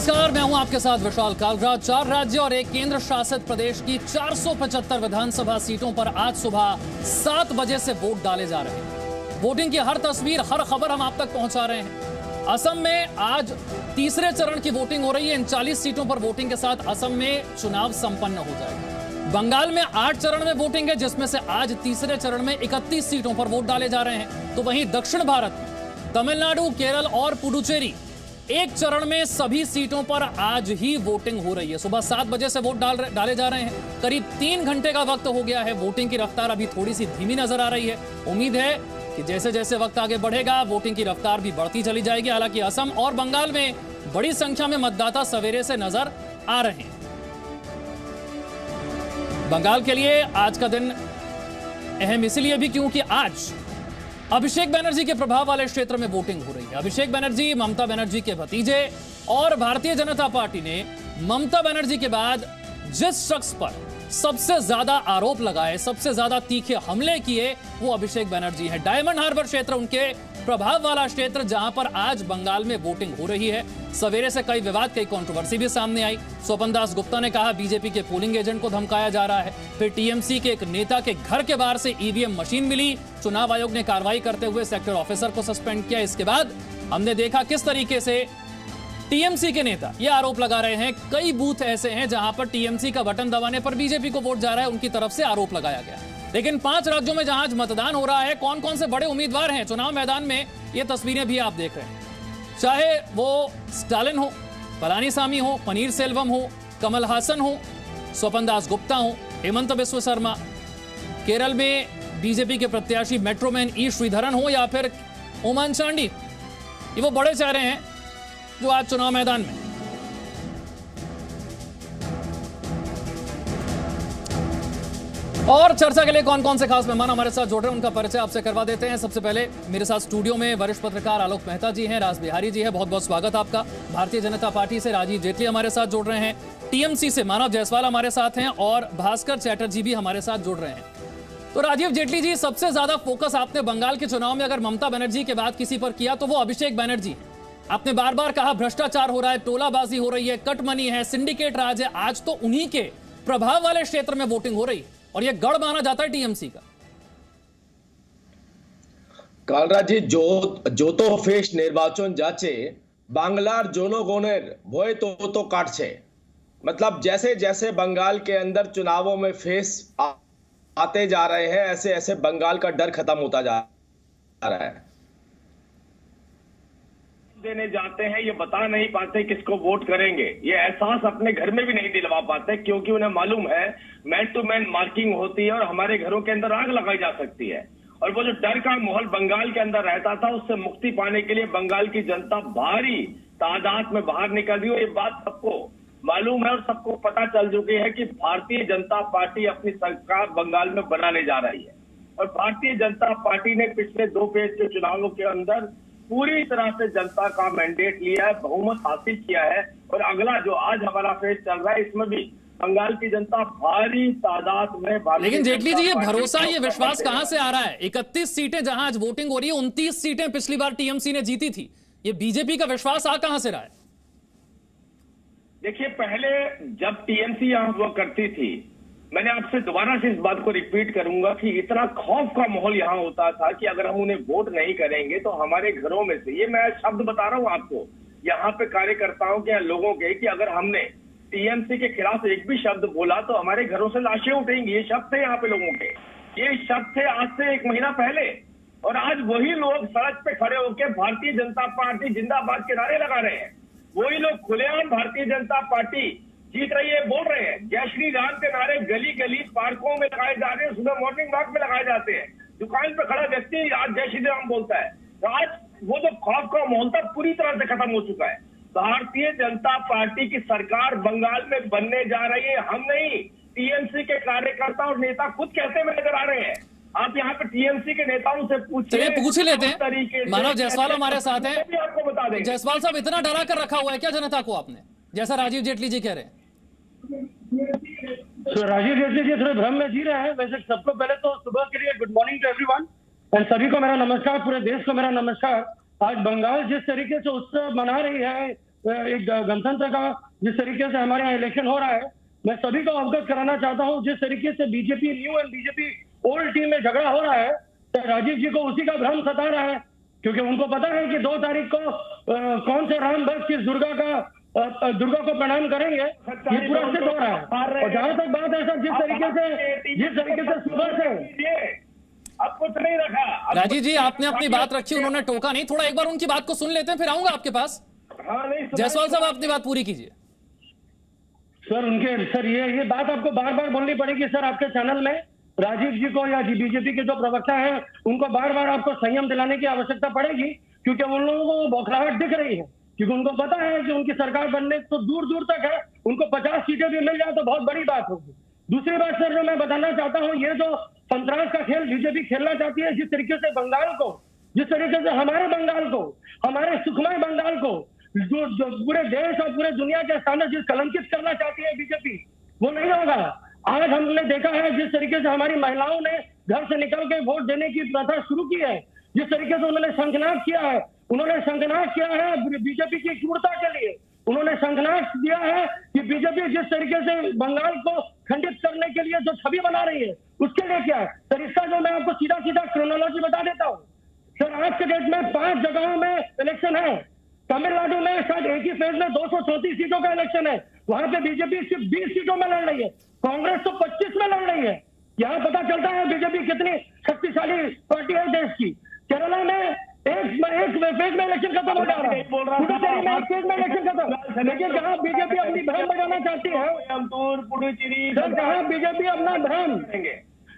नमस्कार, मैं हूं आपके साथ विशाल कालरा। 4 राज्य और एक केंद्र शासित प्रदेश की 475 विधानसभा सीटों पर आज सुबह 7 बजे से वोट डाले जा रहे हैं। वोटिंग की हर तस्वीर, हर खबर हम आप तक पहुंचा रहे हैं। असम में आज तीसरे चरण की वोटिंग हो रही है। इन 40 सीटों पर वोटिंग के साथ असम में चुनाव संपन्न हो जाएगा। बंगाल में 8 चरण में वोटिंग है, जिसमें से आज तीसरे चरण में 31 सीटों पर वोट डाले जा रहे हैं। तो वहीं दक्षिण भारत में तमिलनाडु, केरल और पुडुचेरी एक चरण में सभी सीटों पर आज ही वोटिंग हो रही है। सुबह 7 बजे से वोट डाले जा रहे हैं। करीब 3 घंटे का वक्त हो गया है। वोटिंग की रफ्तार अभी थोड़ी सी धीमी नजर आ रही है। उम्मीद है कि जैसे जैसे वक्त आगे बढ़ेगा वोटिंग की रफ्तार भी बढ़ती चली जाएगी। हालांकि असम और बंगाल में बड़ी संख्या में मतदाता सवेरे से नजर आ रहे हैं। बंगाल के लिए आज का दिन अहम इसलिए भी क्योंकि आज अभिषेक बनर्जी के प्रभाव वाले क्षेत्र में वोटिंग हो रही है। अभिषेक बनर्जी ममता बनर्जी के भतीजे और भारतीय जनता पार्टी ने ममता बनर्जी के बाद जिस शख्स पर सबसे ज्यादा आरोप लगाए, सबसे ज्यादा तीखे हमले किए, वो अभिषेक बनर्जी हैं। डायमंड हार्बर क्षेत्र उनके प्रभाव वाला क्षेत्र, जहां पर आज बंगाल में वोटिंग हो रही है। सवेरे से कई विवाद, कई कंट्रोवर्सी भी सामने आई। स्वपन दास गुप्ता ने कहा बीजेपी के पोलिंग एजेंट को धमकाया जा रहा है। फिर टीएमसी के एक नेता के घर के बाहर से ईवीएम मशीन मिली। चुनाव आयोग ने कार्रवाई करते हुए सेक्टर ऑफिसर को सस्पेंड किया। इसके बाद हमने देखा किस तरीके से टीएमसी के नेता ये आरोप लगा रहे हैं। कई बूथ ऐसे हैं जहां पर टीएमसी का बटन दबाने पर बीजेपी को वोट जा रहा है, उनकी तरफ से आरोप लगाया गया। लेकिन 5 राज्यों में जहां आज मतदान हो रहा है, कौन कौन से बड़े उम्मीदवार हैं चुनाव मैदान में, ये तस्वीरें भी आप देख रहे हैं। चाहे वो स्टालिन हो, पलानीसामी हो, पनीर सेल्वम हो, कमल हासन हो, स्वपन दास गुप्ता हो, हेमंत बिस्व शर्मा, केरल में बीजेपी के प्रत्याशी मेट्रोमैन ई श्रीधरन हो, या फिर ओमान चांडी, ये वो बड़े चेहरे हैं जो आज चुनाव मैदान में। और चर्चा के लिए कौन कौन से खास मेहमान हमारे साथ जुड़ रहे हैं, उनका परिचय आपसे करवा देते हैं। सबसे पहले मेरे साथ स्टूडियो में वरिष्ठ पत्रकार आलोक मेहता जी हैं, राज बिहारी जी हैं, बहुत बहुत स्वागत आपका। भारतीय जनता पार्टी से राजीव जेटली हमारे साथ जुड़ रहे हैं, टीएमसी से मानव जायसवाल हमारे साथ हैं, और भास्कर चैटर्जी भी हमारे साथ जुड़ रहे हैं। तो राजीव जेटली जी, सबसे ज्यादा फोकस आपने बंगाल के चुनाव में अगर ममता बनर्जी के बाद किसी पर किया तो वो अभिषेक बनर्जी है। आपने बार बार कहा भ्रष्टाचार हो रहा है, टोलाबाजी हो रही है, कट मनी है, सिंडिकेट राज है। आज तो उन्हीं के प्रभाव वाले क्षेत्र में वोटिंग हो रही है और यह गढ़ माना जाता है टीएमसी का। কালরাজি যত ফেস নির্বাচন যাচ্ছে বাংলার জনগণের ভয় তো কাটছে। मतलब जैसे जैसे बंगाल के अंदर चुनावों में फेस आते जा रहे हैं, ऐसे ऐसे बंगाल का डर खत्म होता जा रहा है। देने जाते हैं, ये बता नहीं पाते किसको वोट करेंगे। ये एहसास अपने घर में भी नहीं दिलवा पाते, क्योंकि उन्हें मालूम है मैन टू मैन मार्किंग होती है और हमारे घरों के अंदर आग लगाई जा सकती है। और वो जो डर का माहौल बंगाल के अंदर रहता था, उससे मुक्ति पाने के लिए बंगाल की जनता भारी तादाद में बाहर निकल रही है। ये बात सबको मालूम है और सबको पता चल चुकी है कि भारतीय जनता पार्टी अपनी सरकार बंगाल में बनाने जा रही है। और भारतीय जनता पार्टी ने पिछले 2 फेज के चुनावों के अंदर पूरी तरह से जनता का मैंडेट लिया है, बहुमत हासिल किया है। और अगला जो आज हमारा फेज चल रहा है, इसमें भी बंगाल की जनता भारी तादाद में। लेकिन जेटली जी, ये भरोसा, ये विश्वास कहां से आ रहा है? 31 सीटें जहां आज वोटिंग हो रही है, 29 सीटें पिछली बार टीएमसी ने जीती थी। ये बीजेपी का विश्वास आ कहां से रहा है? देखिए, पहले जब टीएमसी यहां हुआ करती थी, मैंने आपसे दोबारा से इस बात को रिपीट करूंगा कि इतना खौफ का माहौल यहां होता था कि अगर हम उन्हें वोट नहीं करेंगे तो हमारे घरों में से, ये मैं शब्द बता रहा हूं आपको, यहां पे कार्यकर्ताओं के, लोगों के, कि अगर हमने टीएमसी के खिलाफ एक भी शब्द बोला तो हमारे घरों से लाशें उठेंगी। ये शब्द थे यहाँ पे लोगों के, ये शब्द थे आज से 1 महीना पहले। और आज वही लोग सड़क पे खड़े होकर भारतीय जनता पार्टी जिंदाबाद के नारे लगा रहे हैं। वही लोग खुलेआम भारतीय जनता पार्टी जीत रही है बोल रहे हैं। जय श्री राम के नारे गली गली पार्कों में लगाए जा रहे हैं, सुबह मॉर्निंग वॉक में लगाए जाते हैं। दुकान पर खड़ा व्यक्ति आज जय श्री राम बोलता है। तो आज वो जो खौफ का माहौल था पूरी तरह से खत्म हो चुका है। भारतीय जनता पार्टी की सरकार बंगाल में बनने जा रही है। हम नहीं, टीएमसी के कार्यकर्ता और नेता खुद कहते हुए नजर आ रहे हैं। आप यहाँ पे टीएमसी के नेताओं से पूछिए, पूछ लेते हैं। मानव जायसवाल हमारे साथ हैं, आपको बता दें। जायसवाल साहब, इतना डरा कर रखा हुआ है क्या जनता को आपने, जैसा राजीव जेटली जी कह रहे हैं? तो राजीव जेटली जी थोड़े भ्रम में जी रहे हैं। वैसे सबको पहले तो सुबह के लिए गुड मॉर्निंग टू एवरीवन, और सभी को मेरा नमस्कार, पूरे देश को मेरा नमस्कार। आज बंगाल जिस तरीके से उत्सव मना रही है, एक गणतंत्र का जिस तरीके से हमारे यहाँ इलेक्शन हो रहा है, मैं सभी को अवगत कराना चाहता हूँ। जिस तरीके से BJP new and BJP old team में झगड़ा हो रहा है, तो राजीव जी को उसी का भ्रम सता रहा है, क्योंकि उनको पता है कि 2 तारीख को कौन से राम भक्त किस दुर्गा को प्रणाम करेंगे। ये पूरा सिद्ध हो रहा है। और जहां तक बात है सर, जिस तरीके से सुबह से अब कुछ नहीं रखा। राजीव जी, आपने अपनी बात रखी, उन्होंने टोका नहीं। थोड़ा एक बार उनकी बात को सुन लेते हैं, फिर आऊंगा आपके पास। हाँ, नहीं जायसवाल साहब, अपनी बात पूरी कीजिए। सर ये बात आपको बार बार बोलनी पड़ेगी सर। आपके चैनल में राजीव जी को या बीजेपी के जो प्रवक्ता हैं, उनको बार बार आपको संयम दिलाने की आवश्यकता पड़ेगी, क्योंकि उन लोगों को बौखलाहट दिख रही है। क्योंकि उनको पता है कि उनकी सरकार बनने तो दूर दूर तक है, उनको 50 सीटें भी मिल जाए तो बहुत बड़ी बात होगी। दूसरी बात सर जो मैं बताना चाहता हूँ, ये जो संतरास का खेल बीजेपी खेलना चाहती है, जिस तरीके से बंगाल को, जिस तरीके से हमारे बंगाल को, हमारे सुखमय बंगाल को जो पूरे देश और पूरे दुनिया के सामने जिस कलंकित करना चाहती है बीजेपी, वो नहीं होगा। आज हमने देखा है जिस तरीके से हमारी महिलाओं ने घर से निकल के वोट देने की प्रथा शुरू की है, जिस तरीके से उन्होंने शंखनाद किया है बीजेपी की क्रूरता के लिए। उन्होंने शंखनाद दिया है कि बीजेपी जिस तरीके से बंगाल को खंडित करने के लिए जो छवि बना रही है, उसके लिए क्या है सर। इसका जो मैं आपको सीधा क्रोनोलॉजी बता देता हूँ सर। आज के डेट में 5 जगहों में इलेक्शन है। तमिलनाडु में शायद एक ही फेज में 234 सीटों का इलेक्शन है। वहां पे बीजेपी सिर्फ 20 सीटों में लड़ रही है, कांग्रेस तो 25 में लड़ रही है। यहाँ पता चलता है बीजेपी कितनी शक्तिशाली पार्टी है देश की। केरला में एक फेज में इलेक्शन खत्म हो जा रहा है, पुडुचेरी में एक फेज में इलेक्शन खत्म। लेकिन जहाँ बीजेपी अपनी भ्रम बजाना चाहती है, जहाँ बीजेपी अपना भ्रम,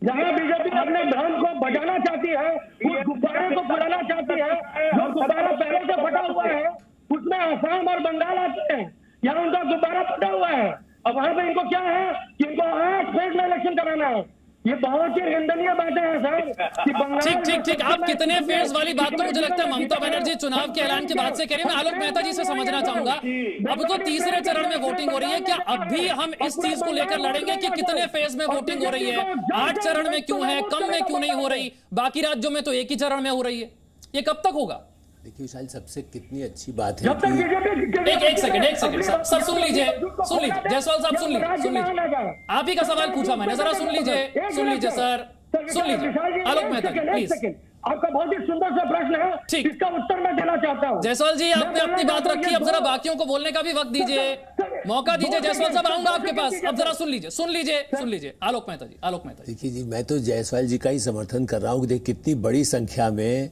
जहाँ बीजेपी अपने भ्रम को बजाना चाहती है, उस गुब्बारे को फुलाना चाहती है, जो गुब्बारा पहले से फटा हुआ है, उसमें असम और बंगाल आते हैं। यहाँ उनका गुब्बारा फटा हुआ है। अब वहां पे इनको क्या है कि इनको 8 फेज में इलेक्शन कराना है। ये बहुत ही निंदनीय बातें हैं सर कि बंगाल। ठीक। आप कितने फेज वाली बात तो मुझे लगता है ममता बनर्जी चुनाव के ऐलान के बाद से कह रही है। मैं आलोक मेहता जी से समझना चाहूंगा, अब तो तीसरे चरण में वोटिंग हो रही है, क्या अब भी हम इस चीज को लेकर लड़ेंगे कि कितने फेज में वोटिंग हो रही है? 8 चरण में क्यों है, कम में क्यों नहीं हो रही? बाकी राज्यों में तो एक ही चरण में हो रही है। ये कब तक होगा? देखिए विशाल, सबसे कितनी अच्छी बात है कि एक सेकंड सर सुन लीजिए जायसवाल साहब, सुन लीजिए। आप ही का सवाल पूछा मैंने, जरा सुन लीजिए सर, सुन लीजिए। आलोक मेहता प्लीज, आपका बहुत ही सुंदर सा प्रश्न है, ठीक, इसका उत्तर मैं देना चाहता हूँ। जायसवाल जी, आपने अपनी बात रखी, अब जरा बाकियों को बोलने का भी वक्त दीजिए, मौका दीजिए। जायसवाल साहब, आऊंगा आपके पास, अब जरा सुन लीजिए। आलोक मेहता जी। देखिए जी, मैं तो जायसवाल जी का ही समर्थन कर रहा हूँ। देख कितनी बड़ी संख्या में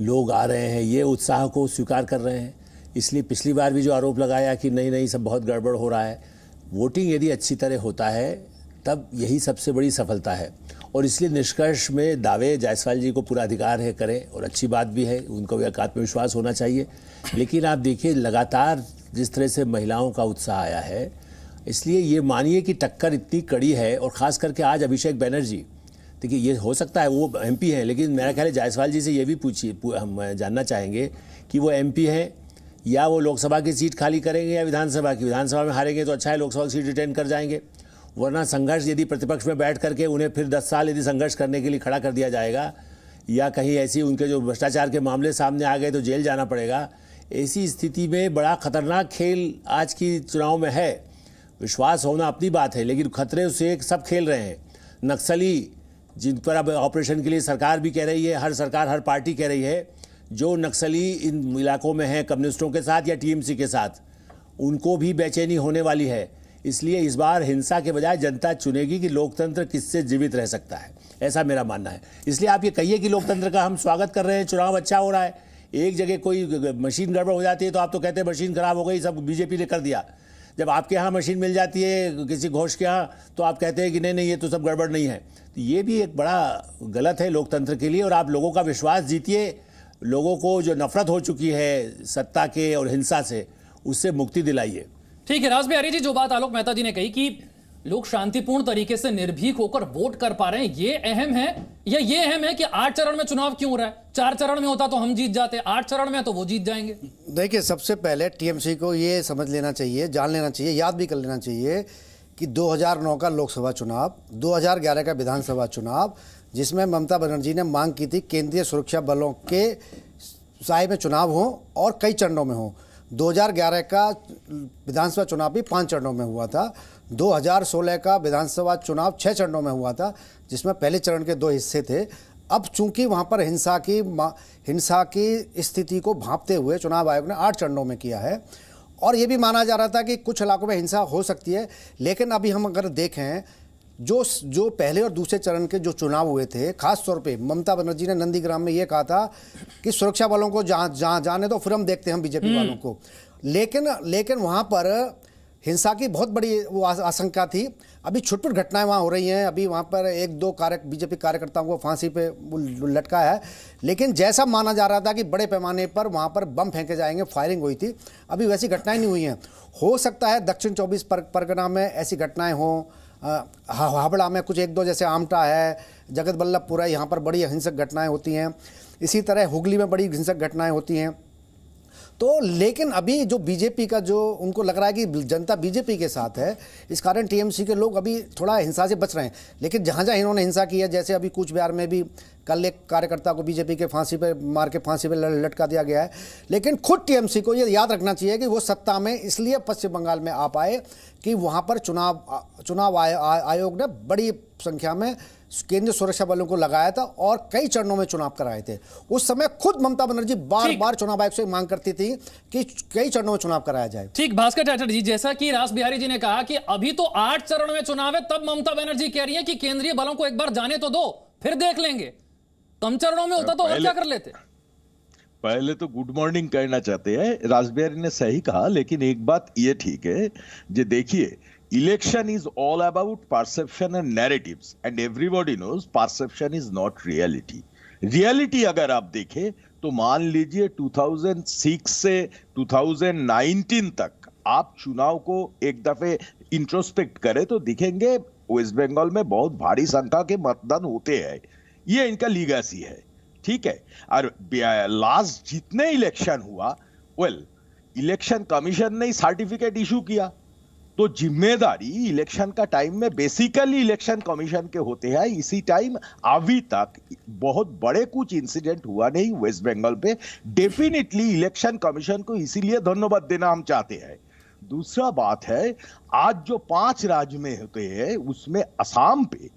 लोग आ रहे हैं, ये उत्साह को स्वीकार कर रहे हैं। इसलिए पिछली बार भी जो आरोप लगाया कि नहीं सब बहुत गड़बड़ हो रहा है, वोटिंग यदि अच्छी तरह होता है तब यही सबसे बड़ी सफलता है। और इसलिए निष्कर्ष में दावे जायसवाल जी को पूरा अधिकार है करें, और अच्छी बात भी है, उनको भी आत्मविश्वास होना चाहिए। लेकिन आप देखिए लगातार जिस तरह से महिलाओं का उत्साह आया है, इसलिए ये मानिए कि टक्कर इतनी कड़ी है। और ख़ास करके आज अभिषेक बनर्जी, देखिए ये हो सकता है वो एमपी हैं, लेकिन मेरा ख्याल है जायसवाल जी से ये भी पूछिए, हम जानना चाहेंगे कि वो एमपी हैं या वो लोकसभा की सीट खाली करेंगे या विधानसभा की। विधानसभा में हारेंगे तो अच्छा है, लोकसभा की सीट रिटेन कर जाएंगे। वरना संघर्ष यदि प्रतिपक्ष में बैठ करके उन्हें फिर 10 साल यदि संघर्ष करने के लिए खड़ा कर दिया जाएगा, या कहीं ऐसी उनके जो भ्रष्टाचार के मामले सामने आ गए तो जेल जाना पड़ेगा। ऐसी स्थिति में बड़ा खतरनाक खेल आज की चुनाव में है। विश्वास होना अपनी बात है, लेकिन खतरे से सब खेल रहे हैं। नक्सली जिन पर अब ऑपरेशन के लिए सरकार भी कह रही है, हर सरकार हर पार्टी कह रही है, जो नक्सली इन इलाकों में हैं कम्युनिस्टों के साथ या टीएमसी के साथ, उनको भी बेचैनी होने वाली है। इसलिए इस बार हिंसा के बजाय जनता चुनेगी कि लोकतंत्र किससे जीवित रह सकता है, ऐसा मेरा मानना है। इसलिए आप ये कहिए कि लोकतंत्र का हम स्वागत कर रहे हैं, चुनाव अच्छा हो रहा है। एक जगह कोई मशीन गड़बड़ हो जाती है तो आप तो कहते हैं मशीन खराब हो गई, सब बीजेपी ने कर दिया। जब आपके यहाँ मशीन मिल जाती है किसी घोष के यहाँ तो आप कहते हैं कि नहीं ये तो सब गड़बड़ नहीं है। तो ये भी एक बड़ा गलत है लोकतंत्र के लिए। और आप लोगों का विश्वास जीतिए, लोगों को जो नफरत हो चुकी है सत्ता के और हिंसा से, उससे मुक्ति दिलाइए। ठीक है राज बिहारी जी, जो बात आलोक मेहता जी ने कही कि लोग शांतिपूर्ण तरीके से निर्भीक होकर वोट कर पा रहे हैं, ये अहम है। या ये अहम है कि 8 चरण में चुनाव क्यों हो रहा है? 4 चरण में होता तो हम जीत जाते, 8 चरण में तो वो जीत जाएंगे। देखिए, सबसे पहले टीएमसी को ये समझ लेना चाहिए, जान लेना चाहिए, याद भी कर लेना चाहिए कि 2009 का लोकसभा चुनाव, 2011 का विधानसभा चुनाव, जिसमें ममता बनर्जी ने मांग की थी केंद्रीय सुरक्षा बलों के साए में चुनाव हो और कई चरणों में हो, 2011 का विधानसभा चुनाव भी 5 चरणों में हुआ था। 2016 का विधानसभा चुनाव 6 चरणों में हुआ था, जिसमें पहले चरण के 2 हिस्से थे। अब चूंकि वहाँ पर हिंसा की स्थिति को भांपते हुए चुनाव आयोग ने 8 चरणों में किया है, और ये भी माना जा रहा था कि कुछ इलाकों में हिंसा हो सकती है। लेकिन अभी हम अगर देखें जो पहले और दूसरे चरण के जो चुनाव हुए थे, खास तौर पे ममता बनर्जी ने नंदीग्राम में ये कहा था कि सुरक्षा बलों को जहाँ जाने दो, फिर हम देखते हैं हम बीजेपी वालों को। लेकिन वहाँ पर हिंसा की बहुत बड़ी वो आशंका थी। अभी छुटपुट घटनाएं वहाँ हो रही हैं। अभी वहाँ पर 1-2 बीजेपी कार्यकर्ताओं को फांसी पे लटका है। लेकिन जैसा माना जा रहा था कि बड़े पैमाने पर वहाँ पर बम फेंके जाएंगे, फायरिंग हुई थी, अभी वैसी घटनाएं नहीं हुई हैं। हो सकता है दक्षिण 24 परगना में ऐसी घटनाएं हों, हावड़ा में कुछ 1-2, जैसे आमटा है, जगत बल्लभपुर है, यहाँ पर बड़ी हिंसक घटनाएं होती हैं। इसी तरह हुगली में बड़ी हिंसक घटनाएं होती हैं। तो लेकिन अभी जो बीजेपी का जो उनको लग रहा है कि जनता बीजेपी के साथ है, इस कारण टीएमसी के लोग अभी थोड़ा हिंसा से बच रहे हैं। लेकिन जहाँ जहाँ इन्होंने हिंसा की है, जैसे अभी कूच बिहार में भी कल एक कार्यकर्ता को बीजेपी के फांसी पे मार के फांसी पे लटका दिया गया है। लेकिन खुद टीएमसी को ये याद रखना चाहिए कि वो सत्ता में इसलिए पश्चिम बंगाल में आ पाए कि वहाँ पर चुनाव आयोग ने बड़ी संख्या में केंद्रीय सुरक्षा बलों को लगाया था और कई चरणों में चुनाव कराए थे। उस समय खुद ममता बनर्जी बार बार चुनाव आयोग से मांग करती थी कि कई चरणों में चुनाव कराया जाए। ठीक, भास्कर चैटर्जी जी, जैसा कि रास बिहारी जी ने कहा कि अभी तो 8 चरण में चुनाव है, तब ममता बनर्जी कह रही है कि केंद्रीय बलों को एक बार जाने तो दो, फिर देख लेंगे। कम चरणों में होता तो और क्या कर लेते। पहले तो गुड मॉर्निंग कहना चाहते हैं, रास बिहारी ने सही कहा। लेकिन एक बात ये ठीक है, जो देखिए, election is all about perception and narratives, and everybody knows perception is not reality. Reality अगर आप देखें तो मान लीजिए 2006 से 2019 तक आप चुनाव को एक दफे इंट्रोस्पेक्ट करें तो दिखेंगे वेस्ट बंगाल में बहुत भारी संख्या के मतदान होते हैं। ये इनका लीगेसी है, ठीक है। और लास्ट जितने इलेक्शन हुआ, इलेक्शन कमीशन ने सर्टिफिकेट इशू किया, तो जिम्मेदारी इलेक्शन का टाइम में बेसिकली इलेक्शन कमीशन के होते हैं। इसी टाइम अभी तक बहुत बड़े कुछ इंसिडेंट हुआ नहीं वेस्ट बंगाल पे। डेफिनेटली इलेक्शन कमीशन को इसीलिए धन्यवाद देना हम चाहते हैं। दूसरा बात है, आज जो 5 राज्य में होते हैं उसमें असम पे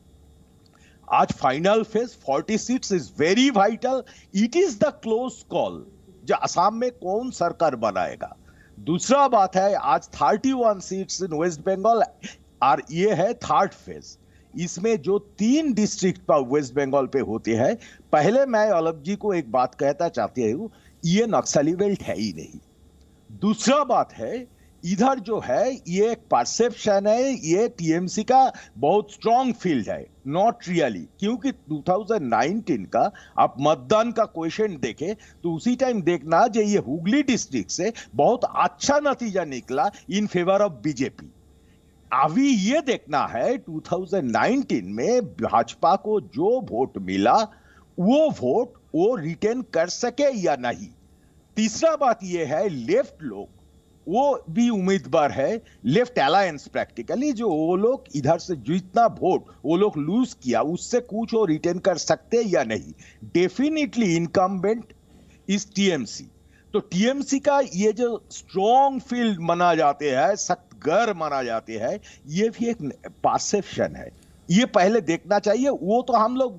आज final phase 40 seats is very vital. It is the close call जो असम में कौन सरकार बनाएगा। दूसरा बात है, आज 31 सीट्स इन वेस्ट बंगाल और ये है 3rd फेज। इसमें जो 3 डिस्ट्रिक्ट पर वेस्ट बंगाल पे होते हैं, पहले मैं अलग जी को एक बात कहता चाहते हूं, ये नक्सली बेल्ट है ही नहीं। दूसरा बात है, इधर जो है ये एक परसेप्शन है, ये टीएमसी का बहुत स्ट्रॉन्ग फील्ड है, नॉट रियली। क्योंकि 2019 का आप मतदान का क्वेश्चन देखे तो उसी टाइम देखना जो ये हुगली डिस्ट्रिक्ट से बहुत अच्छा नतीजा निकला इन फेवर ऑफ बीजेपी। अभी ये देखना है 2019 में भाजपा को जो वोट मिला वो वोट वो रिटेन कर सके या नहीं। तीसरा बात ये है, लेफ्ट लोग वो भी उम्मीदवार है, लेफ्ट अलायंस प्रैक्टिकली जो वो लोग इधर से जितना वोट वो लोग लूज किया उससे कुछ वो रिटेन कर सकते या नहीं। Definitely incumbent is TMC. तो टीएमसी का ये जो स्ट्रॉन्ग फील्ड माना जाते हैं, सख्त घर माना जाते हैं, ये भी एक परसेप्शन है, ये पहले देखना चाहिए। वो तो हम लोग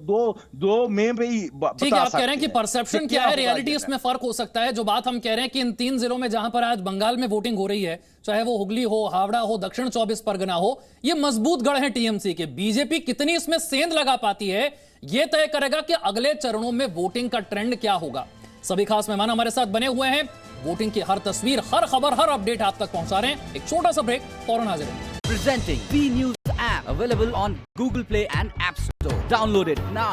दो में भी ठीक है, आप कह रहे हैं कि परसेप्शन क्या है, रियलिटी इसमें फर्क हो सकता है। जो बात हम कह रहे हैं कि इन 3 जिलों में जहां पर आज बंगाल में वोटिंग हो रही है, चाहे वो हुगली हो, हावड़ा हो, दक्षिण 24 परगना हो, ये मजबूत गढ़ है टीएमसी के। बीजेपी कितनी इसमें सेंध लगा पाती है, ये तय करेगा कि अगले चरणों में वोटिंग का ट्रेंड क्या होगा। सभी खास मेहमान हमारे साथ बने हुए हैं, वोटिंग की हर तस्वीर, हर खबर, हर अपडेट आप तक पहुंचा रहे हैं। एक छोटा सा ब्रेक, फौरन हाजिर हैं। Presenting B News app available on Google Play and App Store. Download it now.